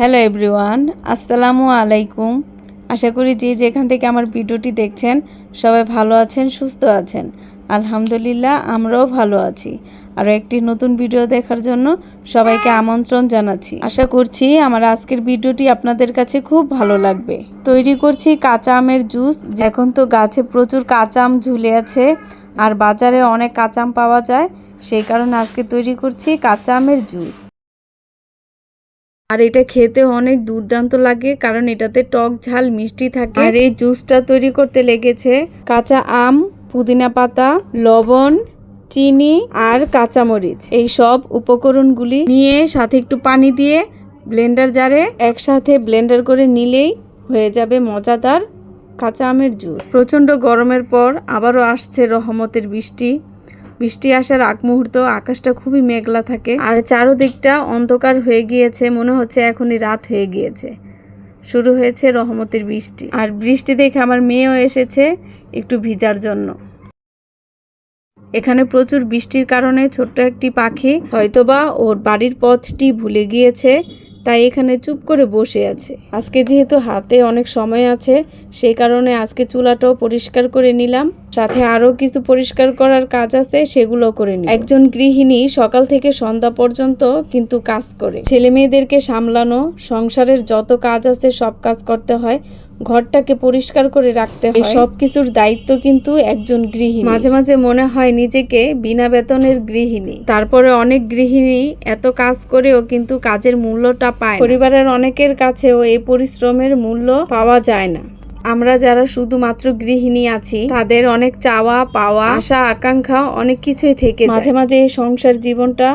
Hello everyone, আসসালামু আলাইকুম। আশা করি যে যেখান থেকে আমার ভিডিওটি দেখছেন সবাই ভালো আছেন, সুস্থ আছেন। আলহামদুলিল্লাহ আমরাও ভালো আছি। আরও একটি নতুন ভিডিও দেখার জন্য সবাইকে আমন্ত্রণ জানাচ্ছি। আশা করছি আমার আজকের ভিডিওটি আপনাদের কাছে খুব ভালো লাগবে। তৈরি করছি কাঁচা আমের জুস। এখন তো গাছে প্রচুর কাঁচা আম ঝুলে আছে আর বাজারে অনেক কাঁচা আম পাওয়া যায়, সেই কারণে আজকে তৈরি করছি কাঁচা আমের জুস। আর এটা খেতে অনেক দুর্দান্ত লাগে, কারণ এটাতে টক ঝাল মিষ্টি থাকে। আর এই জুসটা তৈরি করতে লেগেছে কাঁচা আম, পুদিনা পাতা, লবণ, চিনি আর কাঁচামরিচ। এই সব উপকরণগুলি নিয়ে সাথে একটু পানি দিয়ে ব্লেন্ডার জারে একসাথে ব্লেন্ডার করে নিলেই হয়ে যাবে মজাদার কাঁচা আমের জুস। প্রচণ্ড গরমের পর আবারও আসছে রহমতের বৃষ্টি। বৃষ্টি আসার আগ মুহূর্ত আকাশটা খুবই মেঘলা থাকে আর চারদিকটা অন্ধকার হয়ে গিয়েছে, মনে হচ্ছে এখনই রাত হয়ে গিয়েছে। শুরু হয়েছে রহমতের বৃষ্টি। আর বৃষ্টি দেখে আমার মেয়েও এসেছে একটু ভিজার জন্য। এখানে প্রচুর বৃষ্টির কারণে ছোট্ট একটি পাখি হয়তোবা ওর বাড়ির পথটি ভুলে গিয়েছে, তাই এখানে চুপ করে বসে আছে। আজকে যেহেতু হাতে অনেক সময় আছে, সেই কারণে আজকে চুলাটাও পরিষ্কার করে নিলাম। সাথে আরও কিছু পরিষ্কার করার কাজ আছে, সেগুলো করে নিই। একজন গৃহিণী সকাল থেকে সন্ধ্যা পর্যন্ত কিন্তু কাজ করে। ছেলে মেয়েদেরকে সামলানো, সংসারের যত কাজ আছে সব কাজ করতে হয়, ঘরটাকে পরিষ্কার করে রাখতে হয়। সব কিছুর দায়িত্ব কিন্তু একজন গৃহিণী। মাঝে মাঝে মনে হয় নিজেকে বিনা বেতনের গৃহিণী। তারপরে অনেক গৃহিণী এত কাজ করেও কিন্তু কাজের মূল্যটা পায় না। পরিবারের অনেকের কাছেও এই পরিশ্রমের মূল্য পাওয়া যায় না। আমরা যারা শুধুমাত্র গৃহিণী আছি, তাদের অনেক চাওয়া পাওয়া, আশা আকাঙ্ক্ষা অনেক কিছুই থেকে যায়। মাঝে মাঝে এই সংসার জীবনটা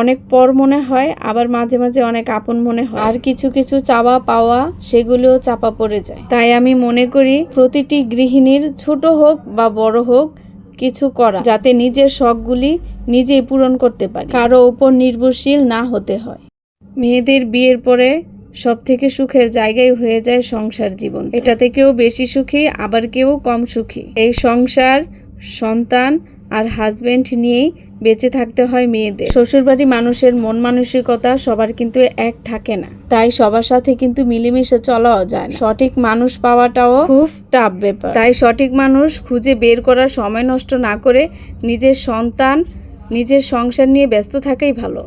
অনেক পর মনে হয়, আবার মাঝে মাঝে অনেক আপন মনে হয়। আর কিছু কিছু চাওয়া পাওয়া সেগুলোও চাপা পড়ে যায়। তাই আমি মনে করি প্রতিটি গৃহিণীর ছোট হোক বা বড় হোক কিছু করা, যাতে নিজের শখগুলি নিজেই পূরণ করতে পারে, কারো উপর নির্ভরশীল না হতে হয়। মেয়েদের বিয়ের পরে সব থেকে সুখের জায়গায় হয়ে যায় সংসার জীবন। এটাতে কেউ বেশি সুখী, আবার কেউ কম সুখী। এই সংসার, সন্তান আর হাজবেন্ড নিয়েই বেঁচে থাকতে হয় মেয়েদের। শ্বশুরবাড়ি মানুষের মন মানসিকতা সবার কিন্তু এক থাকে না, তাই সবার সাথে কিন্তু মিলেমিশে চলাও যায় না। সঠিক মানুষ পাওয়াটাও খুব টাফ ব্যাপার। তাই সঠিক মানুষ খুঁজে বের করার সময় নষ্ট না করে নিজের সন্তান, নিজের সংসার নিয়ে ব্যস্ত থাকাই ভালো।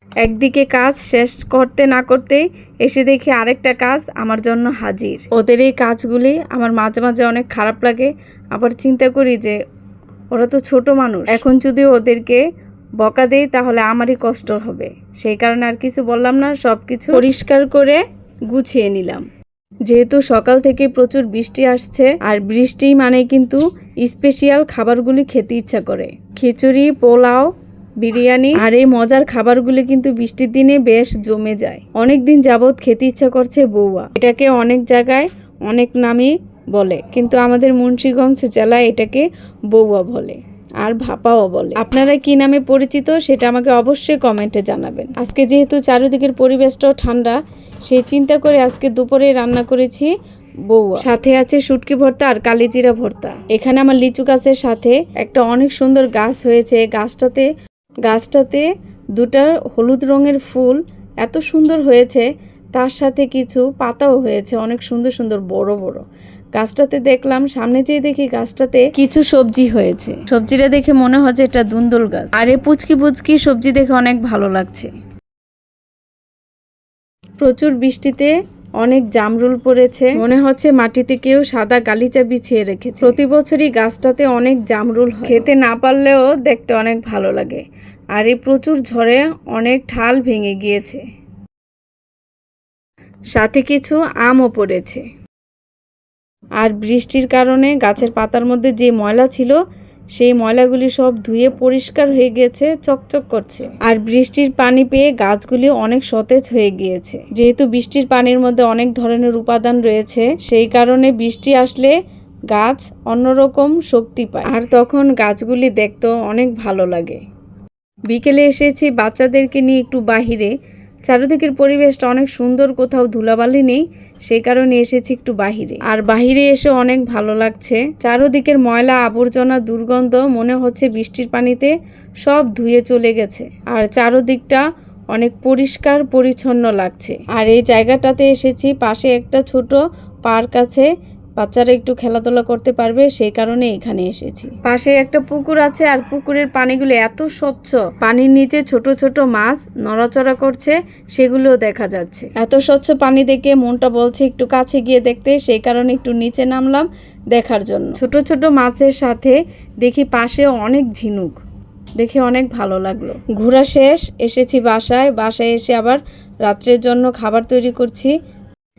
একদিকে কাজ শেষ করতে না করতেই এসে দেখি আরেকটা কাজ আমার জন্য হাজির। ওদের এই কাজগুলি আমার মাঝে মাঝে অনেক খারাপ লাগে। আবার চিন্তা করি যে ওরা তো ছোট মানুষ, এখন যদি ওদেরকে বকা দেই তাহলে আমারই কষ্ট হবে। সেই কারণে আর কিছু বললাম না, সব কিছু পরিষ্কার করে গুছিয়ে নিলাম। যেহেতু সকাল থেকে প্রচুর বৃষ্টি আসছে, আর বৃষ্টি মানে কিন্তু স্পেশাল খাবারগুলি খেতে ইচ্ছা করে। খিচুড়ি, পোলাও, বিরিয়ানি আর এই মজার খাবারগুলি কিন্তু বৃষ্টির দিনে বেশ জমে যায়। অনেক দিন যাবৎ খেতে ইচ্ছা করছে বৌয়া। এটাকে অনেক জায়গায় অনেক নামে বলে, কিন্তু আমাদের মুন্সিগঞ্জ জেলায় এটাকে বৌয়া বলে আর ভাপাও বলে। আপনারা কি নামে পরিচিত সেটা আমাকে অবশ্যই কমেন্টে জানাবেন। আজকে যেহেতু চারিদিকের পরিবেশটাও ঠান্ডা, সেই চিন্তা করে আজকে দুপুরে রান্না করেছি বৌয়া। সাথে আছে শুটকি ভর্তা আর কালিজিরা ভর্তা। এখানে আমার লিচু গাছের সাথে একটা অনেক সুন্দর গাছ হয়েছে। গাছটাতে দুটা হলুদ রঙের ফুল এত সুন্দর হয়েছে, তার সাথে কিছু পাতাও হয়েছে অনেক সুন্দর সুন্দর বড় বড়। গাছটাতে দেখলাম, সামনে যেয়ে দেখি গাছটাতে কিছু সবজি হয়েছে। সবজিটা দেখে মনে হচ্ছে এটা দুন্দুল গাছ। আর এই পুচকি পুচকি সবজি দেখে অনেক ভালো লাগছে। প্রচুর বৃষ্টিতে অনেক জামরুল পড়েছে, মনে হচ্ছে মাটিতে কেউ সাদা গালিচা বিছিয়ে রেখেছে। প্রতি বছরই গাছটাতে অনেক জামরুল হয়, খেতে না পারলেও দেখতে অনেক ভালো লাগে। আর এই প্রচুর ঝড়ে অনেক ঠাল ভেঙে গিয়েছে, সাথে কিছু আমও পড়েছে। আর বৃষ্টির কারণে গাছের পাতার মধ্যে যে ময়লা ছিল, সেই ময়লাগুলি সব ধুয়ে পরিষ্কার হয়ে গেছে, চকচক করছে। আর বৃষ্টির পানি পেয়ে গাছগুলি অনেক সতেজ হয়ে গিয়েছে। যেহেতু বৃষ্টির পানির মধ্যে অনেক ধরনের উপাদান রয়েছে, সেই কারণে বৃষ্টি আসলে গাছ অন্যরকম শক্তি পায়, আর তখন গাছগুলি দেখতেও অনেক ভালো লাগে। বিকেলে এসেছি বাচ্চাদেরকে নিয়ে একটু বাহিরে। চারিদিকের পরিবেশটা অনেক সুন্দর, কোথাও ধুলাবালি নেই, সেই কারণে এসেছি একটু বাহিরে। আর বাহিরে এসে অনেক ভালো লাগছে। চারিদিকের ময়লা আবর্জনা দুর্গন্ধ, মনে হচ্ছে বৃষ্টির পানিতে সব ধুয়ে চলে গেছে। আর চারিদিকটা অনেক পরিষ্কার পরিচ্ছন্ন লাগছে। আর এই জায়গাটাতে এসেছি, পাশে একটা ছোট পার্ক আছে, বাচ্চারা একটু খেলাধুলা করতে পারবে, সেই কারণে এখানে এসেছি। পাশে একটা পুকুর আছে, আর পুকুরের পানিগুলো এত স্বচ্ছ, পানির নিচে ছোট ছোট মাছ নড়াচড়া করছে, সেগুলোও দেখা যাচ্ছে। এত স্বচ্ছ পানি দেখে মনটা বলছে একটু কাছে গিয়ে দেখতে, সেই কারণে একটু নিচে নামলাম দেখার জন্য। ছোট ছোট মাছের সাথে দেখি পাশেও অনেক ঝিনুক, দেখে অনেক ভালো লাগলো। ঘোরা শেষ, এসেছি বাসায় এসে আবার রাত্রের জন্য খাবার তৈরি করছি।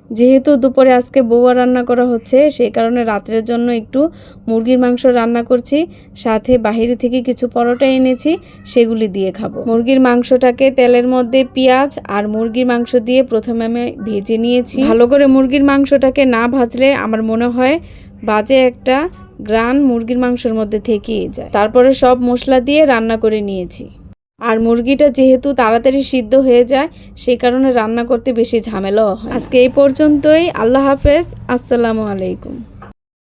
যেহেতু দুপুরে আজকে বউয়া রান্না করা হচ্ছে, সেই কারণে রাত্রের জন্য একটু মুরগির মাংস রান্না করছি, সাথে বাইরে থেকে কিছু পরোটা এনেছি, সেগুলি দিয়ে খাবো। মুরগির মাংসটাকে তেলের মধ্যে পেঁয়াজ আর মুরগির মাংস দিয়ে প্রথমে আমি ভেজে নিয়েছি। ভালো করে মুরগির মাংসটাকে না ভাজলে আমার মনে হয় বাজে একটা গ্রান মুরগির মাংসের মধ্যে থেকেই যায়। তারপরে সব মশলা দিয়ে রান্না করে নিয়েছি। আর মুরগিটা যেহেতু তাড়াতাড়ি সিদ্ধ হয়ে যায়, সেই কারণে রান্না করতে বেশি ঝামেলাও হয়। আজকে এই পর্যন্তই। আল্লাহ হাফেজ, আসসালামু আলাইকুম।